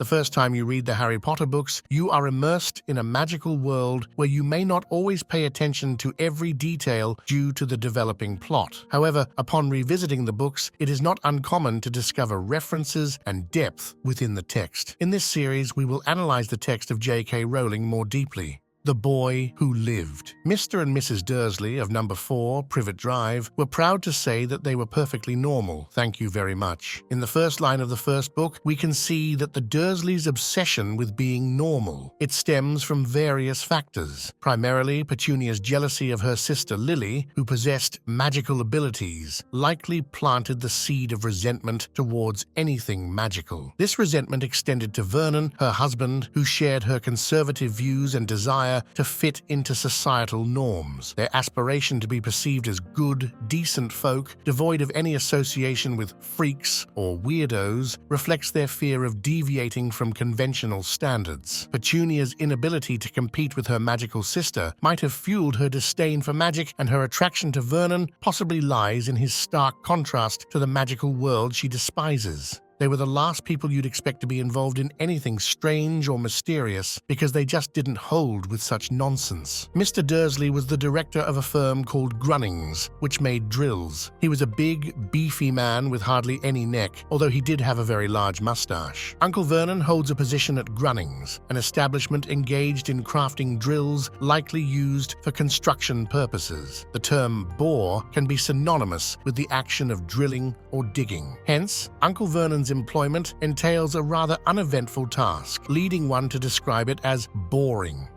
The first time you read the Harry Potter books, you are immersed in a magical world where you may not always pay attention to every detail due to the developing plot. However, upon revisiting the books, it is not uncommon to discover references and depth within the text. In this series, we will analyze the text of J.K. Rowling more deeply. The Boy Who Lived. Mr. and Mrs. Dursley of number 4, Privet Drive, were proud to say that they were perfectly normal, thank you very much. In the first line of the first book, we can see that the Dursleys' obsession with being normal. It stems from various factors. Primarily, Petunia's jealousy of her sister Lily, who possessed magical abilities, likely planted the seed of resentment towards anything magical. This resentment extended to Vernon, her husband, who shared her conservative views and desire to fit into societal norms. Their aspiration to be perceived as good, decent folk, devoid of any association with freaks or weirdos, reflects their fear of deviating from conventional standards. Petunia's inability to compete with her magical sister might have fueled her disdain for magic, and her attraction to Vernon possibly lies in his stark contrast to the magical world she despises. They were the last people you'd expect to be involved in anything strange or mysterious because they just didn't hold with such nonsense. Mr. Dursley was the director of a firm called Grunnings, which made drills. He was a big, beefy man with hardly any neck, although he did have a very large mustache. Uncle Vernon holds a position at Grunnings, an establishment engaged in crafting drills likely used for construction purposes. The term bore can be synonymous with the action of drilling or digging. Hence, Uncle Vernon's employment entails a rather uneventful task, leading one to describe it as boring.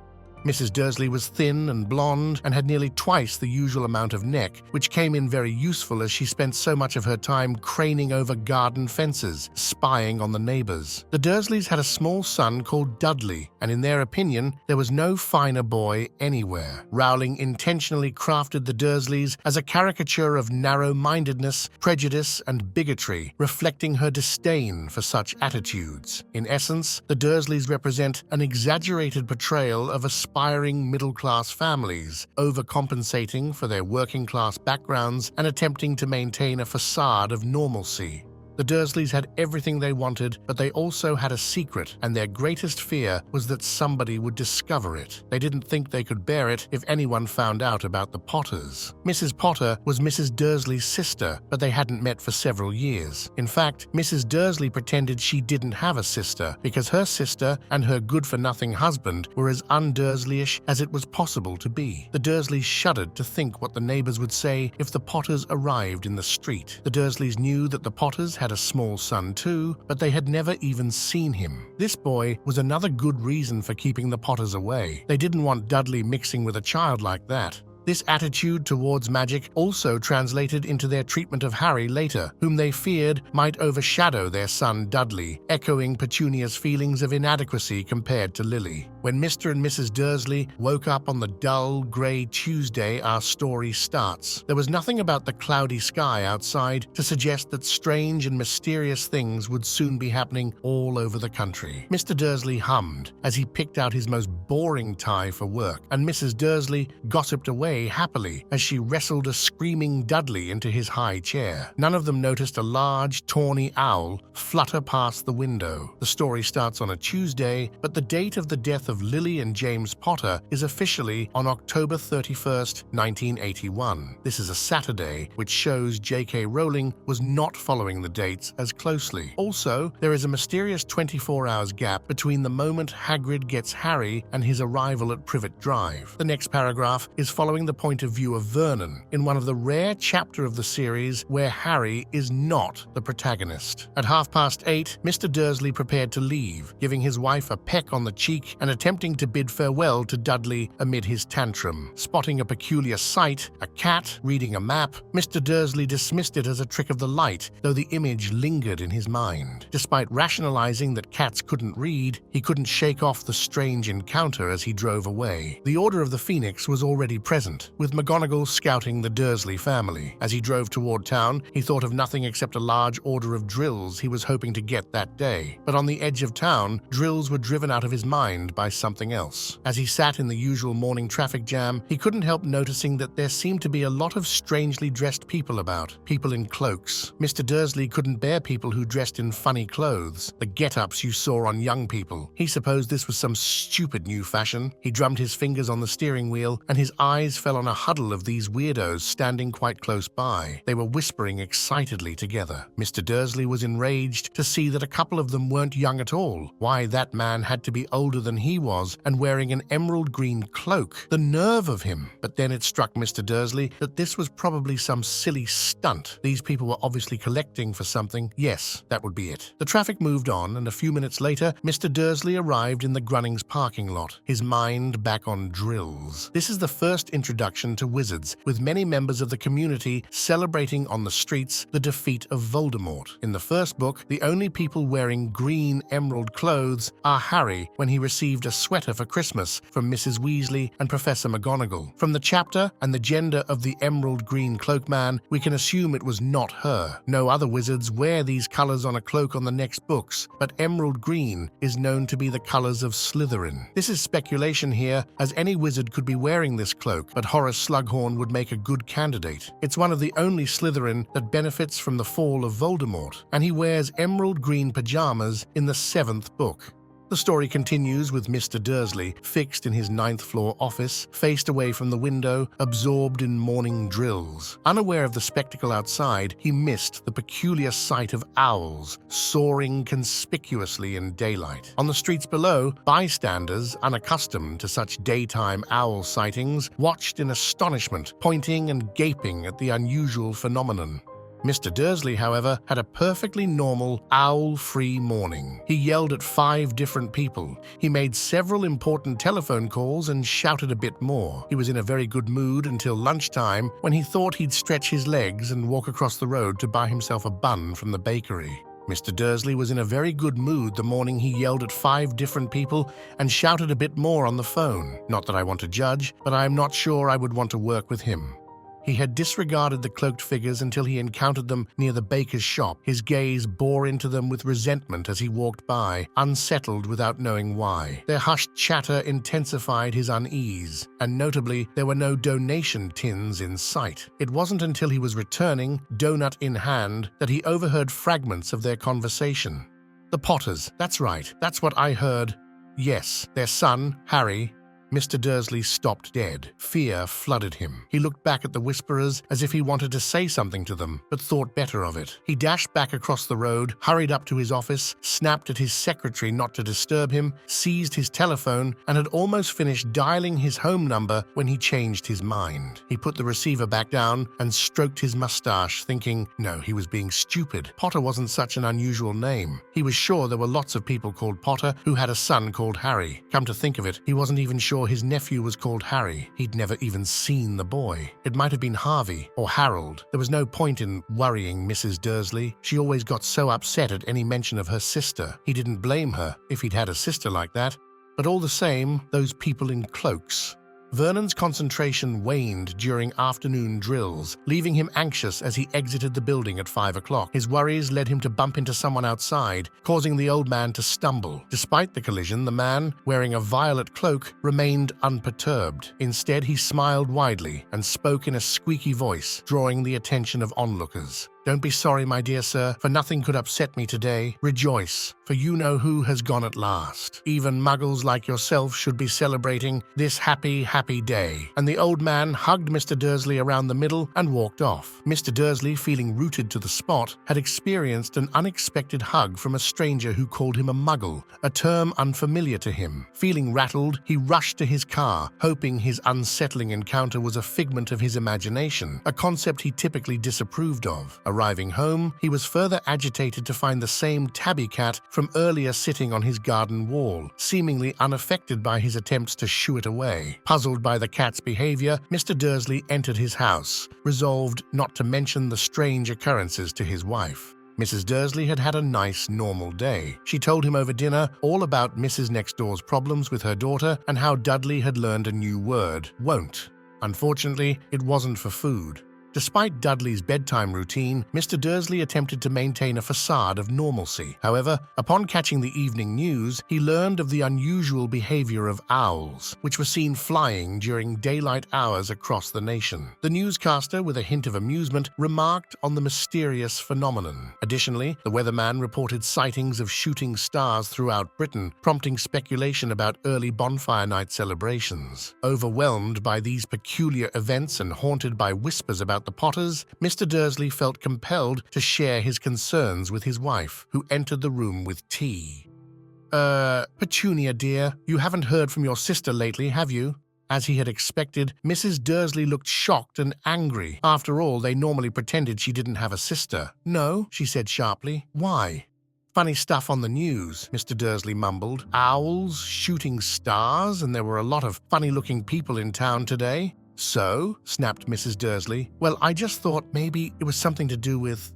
Mrs. Dursley was thin and blonde and had nearly twice the usual amount of neck, which came in very useful as she spent so much of her time craning over garden fences, spying on the neighbors. The Dursleys had a small son called Dudley, and in their opinion, there was no finer boy anywhere. Rowling intentionally crafted the Dursleys as a caricature of narrow-mindedness, prejudice, and bigotry, reflecting her disdain for such attitudes. In essence, the Dursleys represent an exaggerated portrayal of aspiring middle-class families, overcompensating for their working-class backgrounds and attempting to maintain a facade of normalcy. The Dursleys had everything they wanted, but they also had a secret, and their greatest fear was that somebody would discover it. They didn't think they could bear it if anyone found out about the Potters. Mrs. Potter was Mrs. Dursley's sister, but they hadn't met for several years. In fact, Mrs. Dursley pretended she didn't have a sister because her sister and her good-for-nothing husband were as un-Dursleyish as it was possible to be. The Dursleys shuddered to think what the neighbors would say if the Potters arrived in the street. The Dursleys knew that the Potters had a small son too, but they had never even seen him. This boy was another good reason for keeping the Potters away. They didn't want Dudley mixing with a child like that. This attitude towards magic also translated into their treatment of Harry later, whom they feared might overshadow their son Dudley, echoing Petunia's feelings of inadequacy compared to Lily. When Mr. and Mrs. Dursley woke up on the dull, grey Tuesday our story starts, there was nothing about the cloudy sky outside to suggest that strange and mysterious things would soon be happening all over the country. Mr. Dursley hummed as he picked out his most boring tie for work, and Mrs. Dursley gossiped away happily as she wrestled a screaming Dudley into his high chair. None of them noticed a large, tawny owl flutter past the window. The story starts on a Tuesday, but the date of the death of Lily and James Potter is officially on October 31st, 1981. This is a Saturday, which shows J.K. Rowling was not following the dates as closely. Also, there is a mysterious 24 hours gap between the moment Hagrid gets Harry and his arrival at Privet Drive. The next paragraph is following the point of view of Vernon, in one of the rare chapters of the series where Harry is not the protagonist. At 8:30, Mr. Dursley prepared to leave, giving his wife a peck on the cheek and attempting to bid farewell to Dudley amid his tantrum. Spotting a peculiar sight, a cat reading a map, Mr. Dursley dismissed it as a trick of the light, though the image lingered in his mind. Despite rationalizing that cats couldn't read, he couldn't shake off the strange encounter as he drove away. The Order of the Phoenix was already present, hunt, with McGonagall scouting the Dursley family. As he drove toward town, he thought of nothing except a large order of drills he was hoping to get that day. But on the edge of town, drills were driven out of his mind by something else. As he sat in the usual morning traffic jam, he couldn't help noticing that there seemed to be a lot of strangely dressed people about, people in cloaks. Mr. Dursley couldn't bear people who dressed in funny clothes, the get-ups you saw on young people. He supposed this was some stupid new fashion. He drummed his fingers on the steering wheel, and his eyes fell on a huddle of these weirdos standing quite close by. They were whispering excitedly together. Mr. Dursley was enraged to see that a couple of them weren't young at all. Why that man had to be older than he was and wearing an emerald green cloak. The nerve of him! But then it struck Mr. Dursley that this was probably some silly stunt. These people were obviously collecting for something. Yes, that would be it. The traffic moved on, and a few minutes later, Mr. Dursley arrived in the Grunnings parking lot, his mind back on drills. This is the first introduction to wizards, with many members of the community celebrating on the streets the defeat of Voldemort. In the first book, the only people wearing green emerald clothes are Harry when he received a sweater for Christmas from Mrs. Weasley and Professor McGonagall. From the chapter and the gender of the emerald green cloak man, we can assume it was not her. No other wizards wear these colors on a cloak on the next books, but emerald green is known to be the colors of Slytherin. This is speculation here, as any wizard could be wearing this cloak, but Horace Slughorn would make a good candidate. It's one of the only Slytherin that benefits from the fall of Voldemort, and he wears emerald green pajamas in the 7th book. The story continues with Mr. Dursley, fixed in his 9th floor office, faced away from the window, absorbed in morning drills. Unaware of the spectacle outside, he missed the peculiar sight of owls soaring conspicuously in daylight. On the streets below, bystanders, unaccustomed to such daytime owl sightings, watched in astonishment, pointing and gaping at the unusual phenomenon. Mr. Dursley, however, had a perfectly normal, owl-free morning. He yelled at 5 different people. He made several important telephone calls and shouted a bit more. He was in a very good mood until lunchtime, when he thought he'd stretch his legs and walk across the road to buy himself a bun from the bakery. Mr. Dursley was in a very good mood the morning he yelled at 5 different people and shouted a bit more on the phone. Not that I want to judge, but I am not sure I would want to work with him. He had disregarded the cloaked figures until he encountered them near the baker's shop. His gaze bore into them with resentment as he walked by, unsettled without knowing why. Their hushed chatter intensified his unease, and notably, there were no donation tins in sight. It wasn't until he was returning, donut in hand, that he overheard fragments of their conversation. The Potters, that's right, that's what I heard. Yes, their son, Harry. Mr. Dursley stopped dead. Fear flooded him. He looked back at the whisperers as if he wanted to say something to them, but thought better of it. He dashed back across the road, hurried up to his office, snapped at his secretary not to disturb him, seized his telephone, and had almost finished dialing his home number when he changed his mind. He put the receiver back down and stroked his mustache, thinking, no, he was being stupid. Potter wasn't such an unusual name. He was sure there were lots of people called Potter who had a son called Harry. Come to think of it, he wasn't even sure his nephew was called Harry. He'd never even seen the boy. It might have been Harvey or Harold. There was no point in worrying Mrs. Dursley. She always got so upset at any mention of her sister. He didn't blame her if he'd had a sister like that. But all the same, those people in cloaks. Vernon's concentration waned during afternoon drills, leaving him anxious as he exited the building at 5 o'clock. His worries led him to bump into someone outside, causing the old man to stumble. Despite the collision, the man, wearing a violet cloak, remained unperturbed. Instead, he smiled widely and spoke in a squeaky voice, drawing the attention of onlookers. Don't be sorry, my dear sir, for nothing could upset me today. Rejoice, for you know who has gone at last. Even muggles like yourself should be celebrating this happy, happy day. And the old man hugged Mr. Dursley around the middle and walked off. Mr. Dursley, feeling rooted to the spot, had experienced an unexpected hug from a stranger who called him a muggle, a term unfamiliar to him. Feeling rattled, he rushed to his car, hoping his unsettling encounter was a figment of his imagination, a concept he typically disapproved of. Arriving home, he was further agitated to find the same tabby cat from earlier sitting on his garden wall, seemingly unaffected by his attempts to shoo it away. Puzzled by the cat's behavior, Mr. Dursley entered his house, resolved not to mention the strange occurrences to his wife. Mrs. Dursley had had a nice, normal day. She told him over dinner all about Mrs. Next Door's problems with her daughter and how Dudley had learned a new word, won't. Unfortunately, it wasn't for food. Despite Dudley's bedtime routine, Mr. Dursley attempted to maintain a facade of normalcy. However, upon catching the evening news, he learned of the unusual behavior of owls, which were seen flying during daylight hours across the nation. The newscaster, with a hint of amusement, remarked on the mysterious phenomenon. Additionally, the weatherman reported sightings of shooting stars throughout Britain, prompting speculation about early bonfire night celebrations. Overwhelmed by these peculiar events and haunted by whispers about the Potters, Mr. Dursley felt compelled to share his concerns with his wife, who entered the room with tea. Petunia, dear, you haven't heard from your sister lately, have you?" As he had expected, Mrs. Dursley looked shocked and angry. After all, they normally pretended she didn't have a sister. "No," she said sharply. "Why?" "Funny stuff on the news," Mr. Dursley mumbled. "Owls, shooting stars, and there were a lot of funny-looking people in town today." "So?" snapped Mrs. Dursley. "Well, I just thought maybe it was something to do with,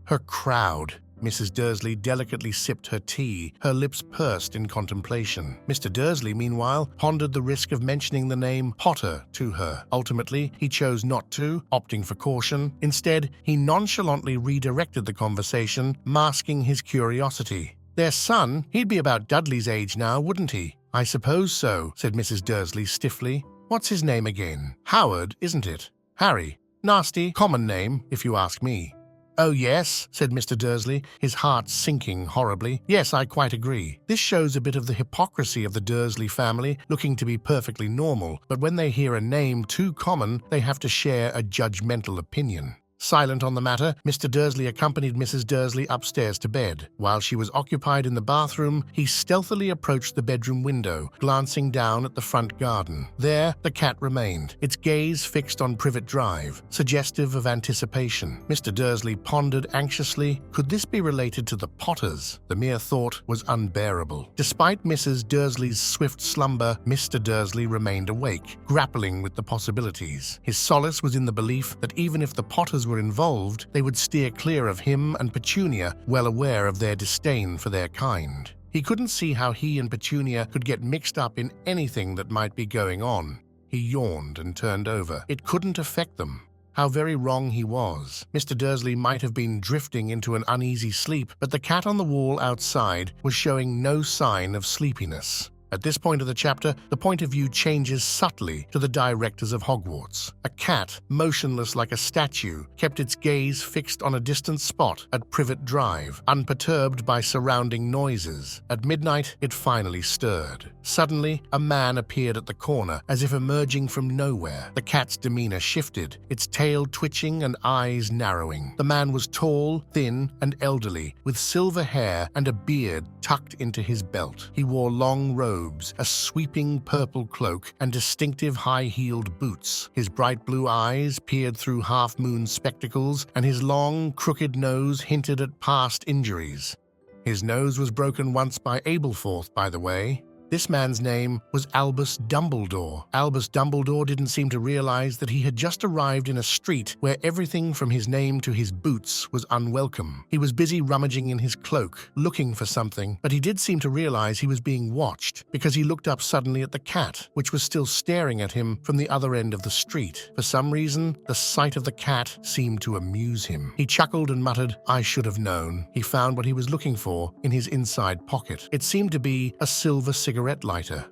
her crowd." Mrs. Dursley delicately sipped her tea, her lips pursed in contemplation. Mr. Dursley, meanwhile, pondered the risk of mentioning the name Potter to her. Ultimately, he chose not to, opting for caution. Instead, he nonchalantly redirected the conversation, masking his curiosity. "Their son? He'd be about Dudley's age now, wouldn't he?" "I suppose so," said Mrs. Dursley stiffly. "What's his name again? Howard, isn't it? Harry. Nasty, common name, if you ask me." "Oh, yes," said Mr. Dursley, his heart sinking horribly. "Yes, I quite agree. This shows a bit of the hypocrisy of the Dursley family, looking to be perfectly normal, but when they hear a name too common, they have to share a judgmental opinion." Silent on the matter, Mr. Dursley accompanied Mrs. Dursley upstairs to bed. While she was occupied in the bathroom, he stealthily approached the bedroom window, glancing down at the front garden. There, the cat remained, its gaze fixed on Privet Drive, suggestive of anticipation. Mr. Dursley pondered anxiously, could this be related to the Potters? The mere thought was unbearable. Despite Mrs. Dursley's swift slumber, Mr. Dursley remained awake, grappling with the possibilities. His solace was in the belief that even if the Potters were involved, they would steer clear of him and Petunia, well aware of their disdain for their kind. He couldn't see how he and Petunia could get mixed up in anything that might be going on. He yawned and turned over. It couldn't affect them. How very wrong he was. Mr. Dursley might have been drifting into an uneasy sleep, but the cat on the wall outside was showing no sign of sleepiness. At this point of the chapter, the point of view changes subtly to the directors of Hogwarts. A cat, motionless like a statue, kept its gaze fixed on a distant spot at Privet Drive, unperturbed by surrounding noises. At midnight, it finally stirred. Suddenly, a man appeared at the corner, as if emerging from nowhere. The cat's demeanor shifted, its tail twitching and eyes narrowing. The man was tall, thin, and elderly, with silver hair and a beard tucked into his belt. He wore long robes, a sweeping purple cloak, and distinctive high-heeled boots. His bright blue eyes peered through half-moon spectacles, and his long, crooked nose hinted at past injuries. His nose was broken once by Aberforth, by the way. This man's name was Albus Dumbledore. Albus Dumbledore didn't seem to realize that he had just arrived in a street where everything from his name to his boots was unwelcome. He was busy rummaging in his cloak, looking for something, but he did seem to realize he was being watched because he looked up suddenly at the cat, which was still staring at him from the other end of the street. For some reason, the sight of the cat seemed to amuse him. He chuckled and muttered, "I should have known." He found what he was looking for in his inside pocket. It seemed to be a silver cigarette lighter.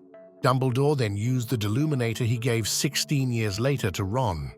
Dumbledore then used the deluminator he gave 16 years later to Ron.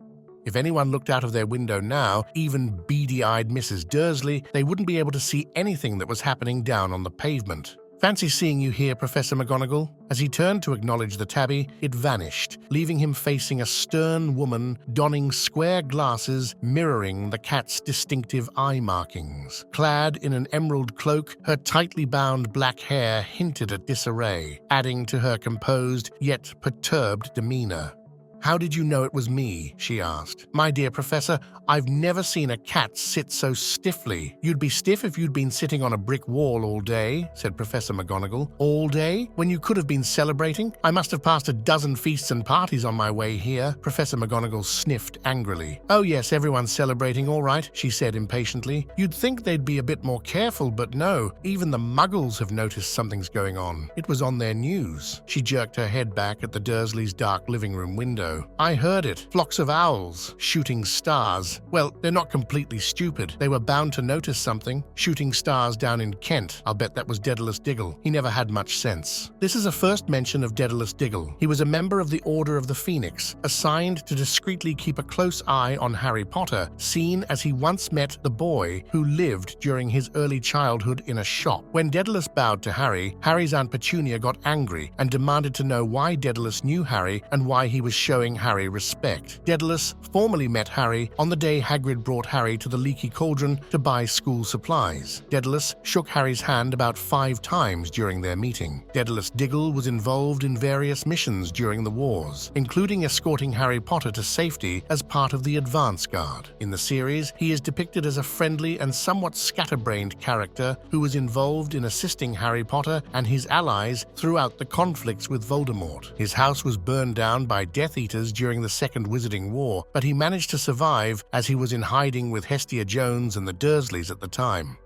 If anyone looked out of their window now, even beady-eyed Mrs. Dursley, they wouldn't be able to see anything that was happening down on the pavement. "Fancy seeing you here, Professor McGonagall." As he turned to acknowledge the tabby, it vanished, leaving him facing a stern woman donning square glasses mirroring the cat's distinctive eye markings. Clad in an emerald cloak, her tightly bound black hair hinted at disarray, adding to her composed yet perturbed demeanor. "How did you know it was me?" she asked. "My dear Professor, I've never seen a cat sit so stiffly." "You'd be stiff if you'd been sitting on a brick wall all day," said Professor McGonagall. "All day? When you could have been celebrating? I must have passed a dozen feasts and parties on my way here." Professor McGonagall sniffed angrily. "Oh yes, everyone's celebrating all right," she said impatiently. "You'd think they'd be a bit more careful, but no, even the Muggles have noticed something's going on. It was on their news." She jerked her head back at the Dursleys' dark living room window. window. I heard it. Flocks of owls. Shooting stars. Well, they're not completely stupid. They were bound to notice something. Shooting stars down in Kent. I'll bet that was Daedalus Diggle. He never had much sense. This is a first mention of Daedalus Diggle. He was a member of the Order of the Phoenix, assigned to discreetly keep a close eye on Harry Potter, seen as he once met the boy who lived during his early childhood in a shop. When Daedalus bowed to Harry, Harry's Aunt Petunia got angry and demanded to know why Daedalus knew Harry and why he was showing Harry respect. Daedalus formally met Harry on the day Hagrid brought Harry to the Leaky Cauldron to buy school supplies. Daedalus shook Harry's hand about 5 times during their meeting. Daedalus Diggle was involved in various missions during the wars, including escorting Harry Potter to safety as part of the Advance Guard. In the series, he is depicted as a friendly and somewhat scatterbrained character who was involved in assisting Harry Potter and his allies throughout the conflicts with Voldemort. His house was burned down by Death Eaters during the Second Wizarding War, but he managed to survive as he was in hiding with Hestia Jones and the Dursleys at the time.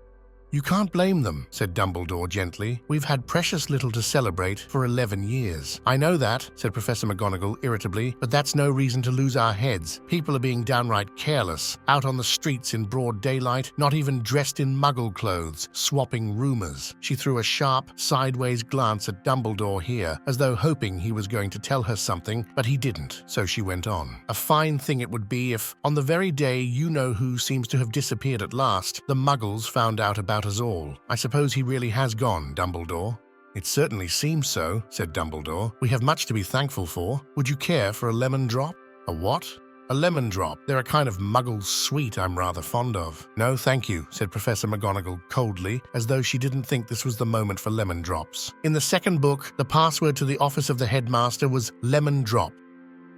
"You can't blame them," said Dumbledore gently. "We've had precious little to celebrate for 11 years. "I know that," said Professor McGonagall irritably, "but that's no reason to lose our heads. People are being downright careless, out on the streets in broad daylight, not even dressed in muggle clothes, swapping rumors." She threw a sharp, sideways glance at Dumbledore here, as though hoping he was going to tell her something, but he didn't, so she went on. "A fine thing it would be if, on the very day you-know-who seems to have disappeared at last, the muggles found out about us all. I suppose he really has gone, Dumbledore." "It certainly seems so," said Dumbledore. "We have much to be thankful for. Would you care for a lemon drop?" "A what?" "A lemon drop. They're a kind of muggle sweet I'm rather fond of." "No, thank you," said Professor McGonagall coldly, as though she didn't think this was the moment for lemon drops. In the second book, the password to the office of the headmaster was lemon drop.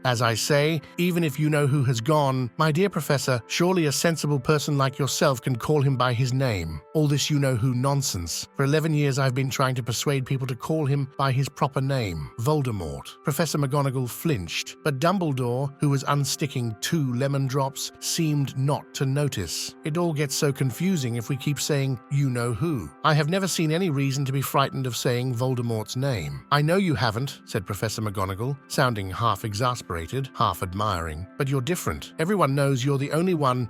As I say, even if you-know-who has gone, my dear Professor, surely a sensible person like yourself can call him by his name. All this you-know-who nonsense. For 11 years I've been trying to persuade people to call him by his proper name, Voldemort. Professor McGonagall flinched, but Dumbledore, who was unsticking 2 lemon drops, seemed not to notice. It all gets so confusing if we keep saying you-know-who. I have never seen any reason to be frightened of saying Voldemort's name. "I know you haven't," said Professor McGonagall, sounding half exasperated, half admiring. "But you're different. Everyone knows you're the only one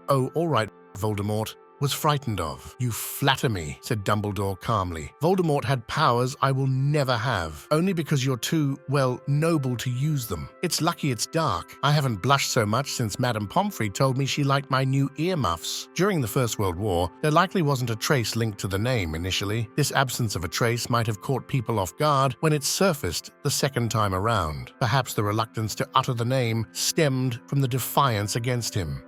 oh, all right, Voldemort was frightened of." "You flatter me," said Dumbledore calmly. "Voldemort had powers I will never have, only because you're too, well, noble to use them. It's lucky it's dark. I haven't blushed so much since Madame Pomfrey told me she liked my new earmuffs." During the First World War, there likely wasn't a trace linked to the name initially. This absence of a trace might have caught people off guard when it surfaced the second time around. Perhaps the reluctance to utter the name stemmed from the defiance against him.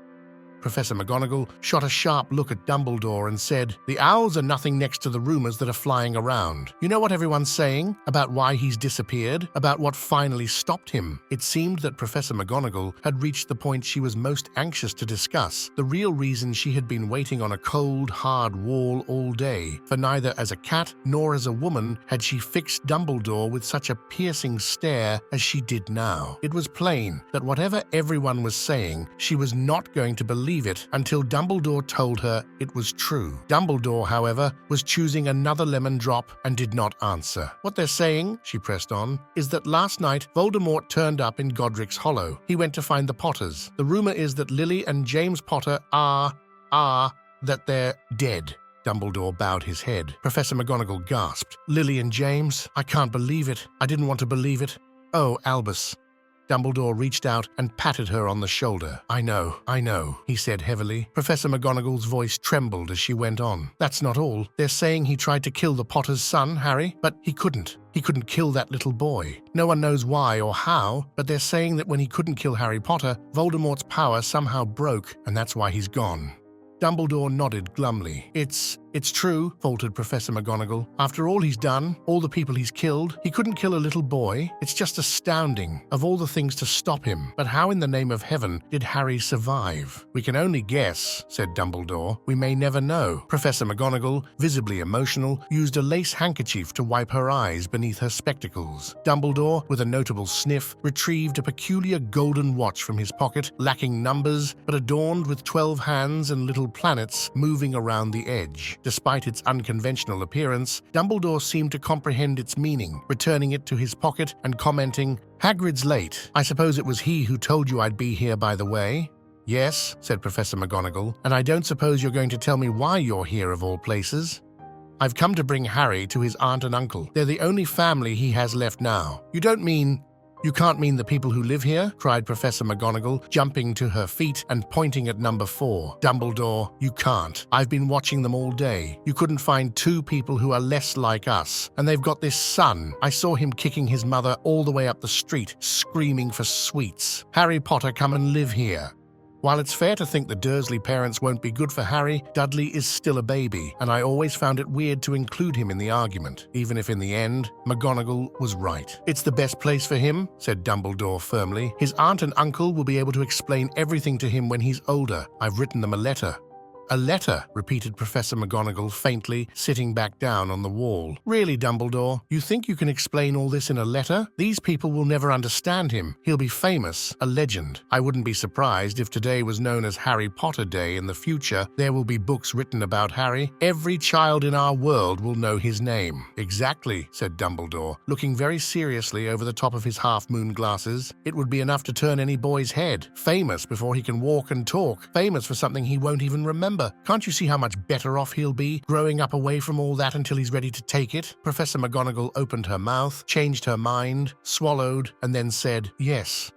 Professor McGonagall shot a sharp look at Dumbledore and said, "The owls are nothing next to the rumors that are flying around. You know what everyone's saying? About why he's disappeared? About what finally stopped him?" It seemed that Professor McGonagall had reached the point she was most anxious to discuss, the real reason she had been waiting on a cold, hard wall all day, for neither as a cat nor as a woman had she fixed Dumbledore with such a piercing stare as she did now. It was plain that whatever everyone was saying, she was not going to believe it until Dumbledore told her it was true. Dumbledore, however, was choosing another lemon drop and did not answer. "What they're saying," she pressed on, "is that last night Voldemort turned up in Godric's Hollow. He went to find the Potters. The rumor is that Lily and James Potter that they're dead." Dumbledore bowed his head. Professor McGonagall gasped. "Lily and James? I can't believe it. I didn't want to believe it. Oh, Albus." Dumbledore reached out and patted her on the shoulder. I know, he said heavily. Professor McGonagall's voice trembled as she went on. "That's not all. They're saying he tried to kill the Potter's son, Harry, but he couldn't. He couldn't kill that little boy. No one knows why or how, but they're saying that when he couldn't kill Harry Potter, Voldemort's power somehow broke, and that's why he's gone." Dumbledore nodded glumly. It's true," faltered Professor McGonagall. "After all he's done, all the people he's killed, he couldn't kill a little boy. It's just astounding, of all the things to stop him. But how in the name of heaven did Harry survive?" "We can only guess," said Dumbledore. "We may never know." Professor McGonagall, visibly emotional, used a lace handkerchief to wipe her eyes beneath her spectacles. Dumbledore, with a notable sniff, retrieved a peculiar golden watch from his pocket, lacking numbers, but adorned with 12 hands and little planets moving around the edge. Despite its unconventional appearance, Dumbledore seemed to comprehend its meaning, returning it to his pocket and commenting, "Hagrid's late. I suppose it was he who told you I'd be here by the way?" "Yes," said Professor McGonagall, "and I don't suppose you're going to tell me why you're here of all places?" "I've come to bring Harry to his aunt and uncle. They're the only family he has left now." You can't mean the people who live here?" cried Professor McGonagall, jumping to her feet and pointing at number 4. "Dumbledore, you can't. I've been watching them all day. You couldn't find 2 people who are less like us. And they've got this son. I saw him kicking his mother all the way up the street, screaming for sweets. Harry Potter, come and live here." While it's fair to think the Dursley parents won't be good for Harry, Dudley is still a baby, and I always found it weird to include him in the argument, even if in the end, McGonagall was right. "It's the best place for him," said Dumbledore firmly. "His aunt and uncle will be able to explain everything to him when he's older. I've written them a letter." "A letter," repeated Professor McGonagall faintly, sitting back down on the wall. "Really, Dumbledore? You think you can explain all this in a letter? These people will never understand him. He'll be famous, a legend. I wouldn't be surprised if today was known as Harry Potter Day. In the future, there will be books written about Harry. Every child in our world will know his name." "Exactly," said Dumbledore, looking very seriously over the top of his half-moon glasses. "It would be enough to turn any boy's head. Famous before he can walk and talk. Famous for something he won't even remember. Can't you see how much better off he'll be, growing up away from all that until he's ready to take it?" Professor McGonagall opened her mouth, changed her mind, swallowed, and then said, Yes,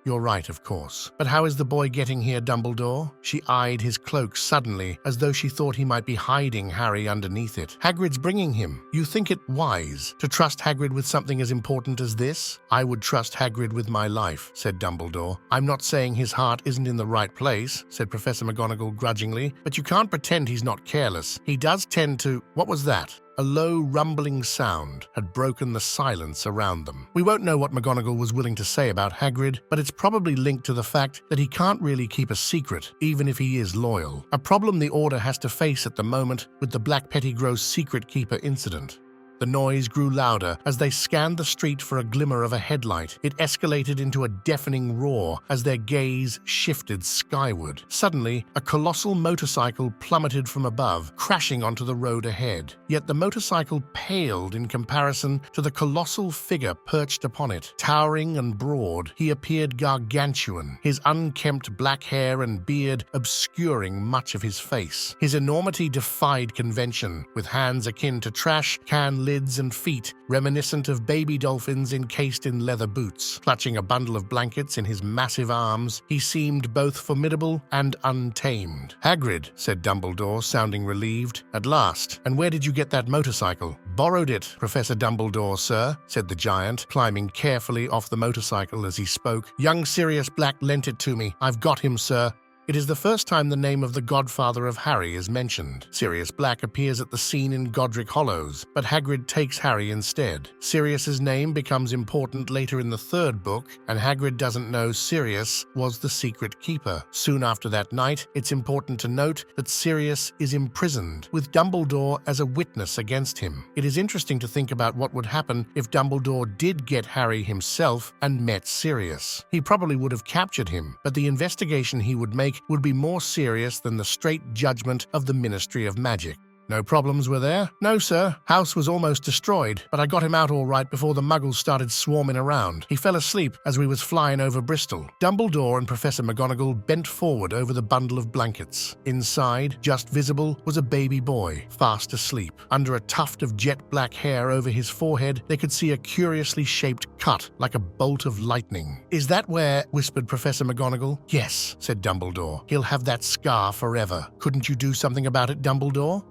you're right, of course. But how is the boy getting here, Dumbledore?" She eyed his cloak suddenly, as though she thought he might be hiding Harry underneath it. "Hagrid's bringing him. You think it wise to trust Hagrid with something as important as this?" "I would trust Hagrid with my life," said Dumbledore. "I'm not saying his heart isn't in the right place," said Professor McGonagall grudgingly, "but you can't pretend he's not careless. He does tend to—" What was that? A low, rumbling sound had broken the silence around them. We won't know what McGonagall was willing to say about Hagrid, but it's probably linked to the fact that he can't really keep a secret, even if he is loyal. A problem the Order has to face at the moment with the Black Pettigrew's secret keeper incident. The noise grew louder as they scanned the street for a glimmer of a headlight. It escalated into a deafening roar as their gaze shifted skyward. Suddenly, a colossal motorcycle plummeted from above, crashing onto the road ahead. Yet the motorcycle paled in comparison to the colossal figure perched upon it. Towering and broad, he appeared gargantuan, his unkempt black hair and beard obscuring much of his face. His enormity defied convention, with hands akin to trash can lids and feet reminiscent of baby dolphins encased in leather boots. Clutching a bundle of blankets in his massive arms, he seemed both formidable and untamed. "Hagrid," said Dumbledore, sounding relieved. "At last. And where did you get that motorcycle?" "Borrowed it, Professor Dumbledore, sir," said the giant, climbing carefully off the motorcycle as he spoke. "Young Sirius Black lent it to me. I've got him, sir." It is the first time the name of the godfather of Harry is mentioned. Sirius Black appears at the scene in Godric Hollows, but Hagrid takes Harry instead. Sirius's name becomes important later in the 3rd book, and Hagrid doesn't know Sirius was the secret keeper. Soon after that night, it's important to note that Sirius is imprisoned, with Dumbledore as a witness against him. It is interesting to think about what would happen if Dumbledore did get Harry himself and met Sirius. He probably would have captured him, but the investigation he would make would be more serious than the straight judgment of the Ministry of Magic. "No problems were there?" "No, sir. House was almost destroyed, but I got him out all right before the muggles started swarming around. He fell asleep as we was flying over Bristol." Dumbledore and Professor McGonagall bent forward over the bundle of blankets. Inside, just visible, was a baby boy, fast asleep. Under a tuft of jet black hair over his forehead, they could see a curiously shaped cut like a bolt of lightning. "Is that where—" whispered Professor McGonagall. "Yes," said Dumbledore. "He'll have that scar forever. Couldn't you do something about it, Dumbledore?"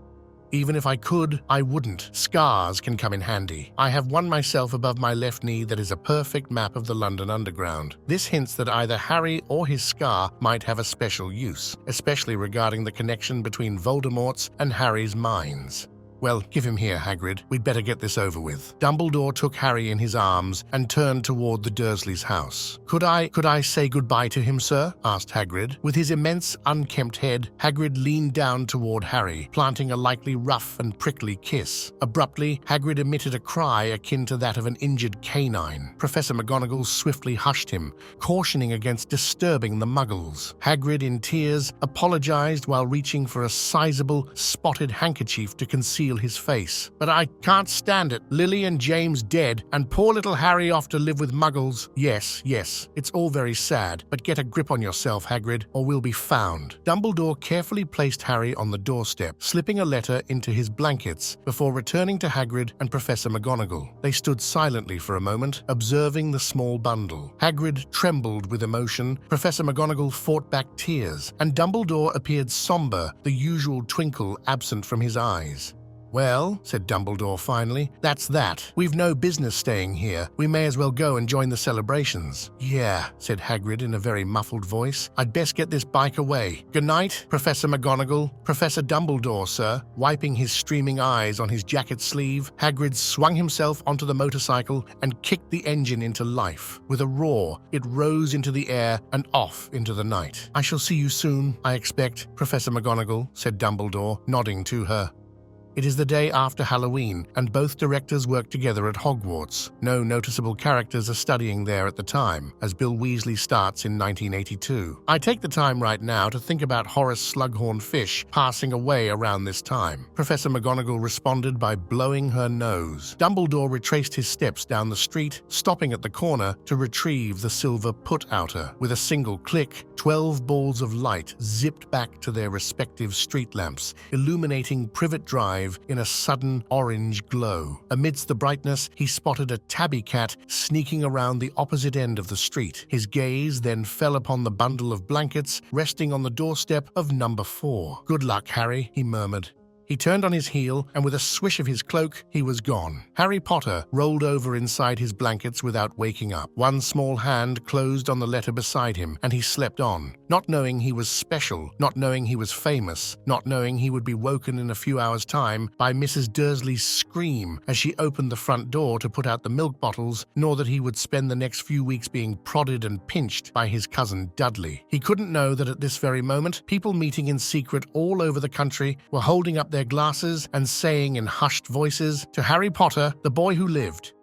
"Even if I could, I wouldn't. Scars can come in handy. I have one myself above my left knee that is a perfect map of the London Underground. This hints that either Harry or his scar might have a special use, especially regarding the connection between Voldemort's and Harry's minds." Well, give him here, Hagrid. We'd better get this over with. Dumbledore took Harry in his arms and turned toward the Dursleys' house. Could I say goodbye to him, sir? Asked Hagrid. With his immense, unkempt head, Hagrid leaned down toward Harry, planting a likely rough and prickly kiss. Abruptly, Hagrid emitted a cry akin to that of an injured canine. Professor McGonagall swiftly hushed him, cautioning against disturbing the Muggles. Hagrid, in tears, apologized while reaching for a sizable, spotted handkerchief to conceal his face. But I can't stand it. Lily and James dead, and poor little Harry off to live with Muggles. Yes, it's all very sad, but get a grip on yourself, Hagrid, or we'll be found. Dumbledore carefully placed Harry on the doorstep, slipping a letter into his blankets before returning to Hagrid and Professor McGonagall. They stood silently for a moment, observing the small bundle. Hagrid trembled with emotion, Professor McGonagall fought back tears, and Dumbledore appeared somber, the usual twinkle absent from his eyes. Well, said Dumbledore finally, that's that. We've no business staying here. We may as well go and join the celebrations. Yeah, said Hagrid in a very muffled voice. I'd best get this bike away. Good night, Professor McGonagall. Professor Dumbledore, sir. Wiping his streaming eyes on his jacket sleeve, Hagrid swung himself onto the motorcycle and kicked the engine into life. With a roar, it rose into the air and off into the night. I shall see you soon, I expect, Professor McGonagall, said Dumbledore, nodding to her. It is the day after Halloween, and both directors work together at Hogwarts. No noticeable characters are studying there at the time, as Bill Weasley starts in 1982. I take the time right now to think about Horace Slughorn Fish passing away around this time. Professor McGonagall responded by blowing her nose. Dumbledore retraced his steps down the street, stopping at the corner to retrieve the silver put-outer. With a single click, 12 balls of light zipped back to their respective street lamps, illuminating Privet Drive in a sudden orange glow. Amidst the brightness, he spotted a tabby cat sneaking around the opposite end of the street. His gaze then fell upon the bundle of blankets resting on the doorstep of number 4. Good luck, Harry, he murmured. He turned on his heel, and with a swish of his cloak, he was gone. Harry Potter rolled over inside his blankets without waking up. One small hand closed on the letter beside him, and he slept on, not knowing he was special, not knowing he was famous, not knowing he would be woken in a few hours' time by Mrs. Dursley's scream as she opened the front door to put out the milk bottles, nor that he would spend the next few weeks being prodded and pinched by his cousin Dudley. He couldn't know that at this very moment, people meeting in secret all over the country were holding up their glasses and saying in hushed voices, "To Harry Potter, the boy who lived."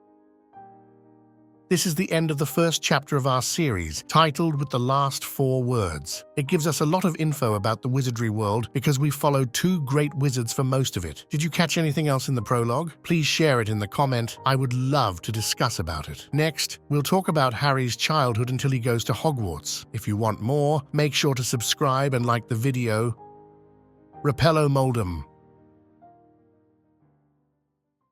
This is the end of the first chapter of our series, titled with the last 4 words. It gives us a lot of info about the wizardry world because we followed 2 great wizards for most of it. Did you catch anything else in the prologue? Please share it in the comment. I would love to discuss about it. Next, we'll talk about Harry's childhood until he goes to Hogwarts. If you want more, make sure to subscribe and like the video. Repello Moldum.